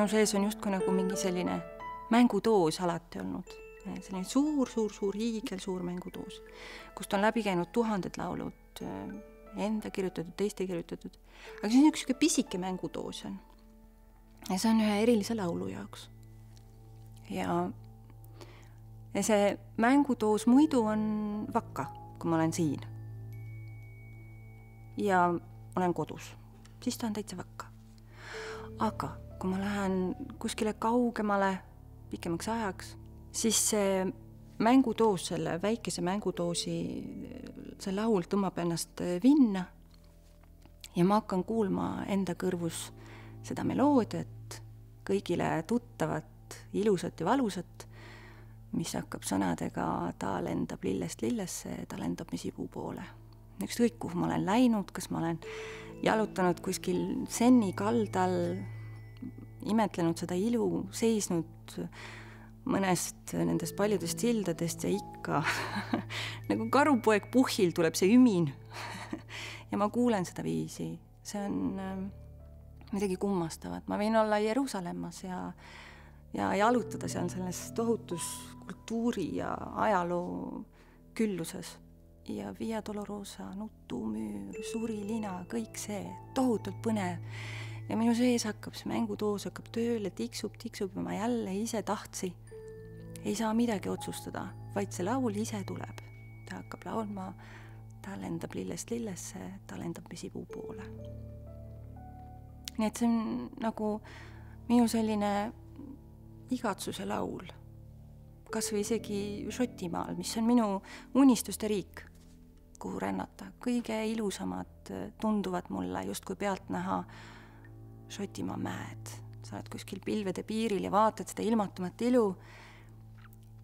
minu sees on justkui nagu mingi selline mängudoos alati olnud. Selline suur hiigelsuur mängudoos, kust on läbi käinud tuhanded laulud, enda kirjutatud, teiste kirjutatud. Aga see on üks pisike mängudoos on. Ja see on ühe erilise laulu jaoks. Ja see mängudoos muidu on vakka, kui ma olen siin. Ja olen kodus. Siis ta on täitsa vakka. Aga kui ma lähen kuskile kaugemale pikemaks ajaks, siis see mängudoos, selle väikese mängudoosi, see laul tõmbab ennast vinna ja ma hakkan kuulma enda kõrvus seda meloodiat, kõigile tuttavat, ilusat ja valusat, mis hakkab sõnadega ta lendab lillest lillesse, ta lendab mesipuu poole. Ükskõik, kuhu ma olen läinud, kas ma olen jalutanud kuskil senni kaldal, imetlenud seda ilu, seisnud mõnest nendest paljudest sildadest ja ikka nagu karupoeg puhil tuleb see ümin ja ma kuulen seda viisi. See on midagi kummastavat. Ma võin olla Jeruusalemmas ja jalutada seal selles tohutus kultuuri ja ajaloo külluses. Ja Via Dolorosa, nutumüür, surilina, kõik see, tohutult põnev. Ja minu sees hakkab see mängudoos, hakkab tööle, tiksub ja ma jälle ise tahtsi. Ei saa midagi otsustada, vaid see laul ise tuleb. Ta hakkab laulma, ta lendab lillest lillesse, ta lendab mesipuu poole. Nii et see on nagu minu selline igatsuse laul. Kas või isegi Šotimaal, mis on minu unistuste riik, kuhu rännata. Kõige ilusamad tunduvad mulle just kui pealt näha Šotimaa mäed. Sa oled kuskil pilvede piiril ja vaatad seda ilmatumat ilu.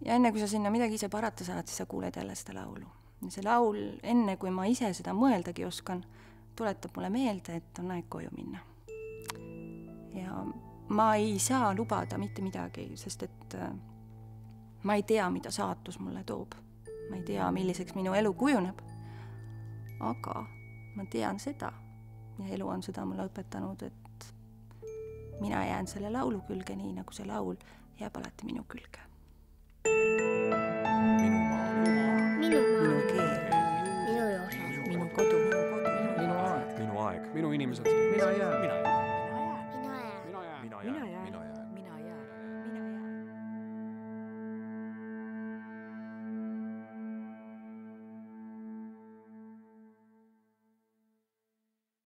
Ja enne kui sa sinna midagi ise parata saad, siis sa kuuled jälle seda laulu. Ja see laul, enne kui ma ise seda mõeldagi oskan, tuletab mulle meelde, et on aeg koju minna. Ja ma ei saa lubada mitte midagi, sest et ma ei tea, mida saatus mulle toob. Ma ei tea, milliseks minu elu kujuneb. Aga ma tean seda ja elu on seda mulle õpetanud, et mina jään selle laulu külge nii, nagu see laul jääb alati minu külge. Minu maa. Minu keel. Minu joosed. Minu kodu. Minu aeg. Minu aeg. Minu inimesed. Mina jään.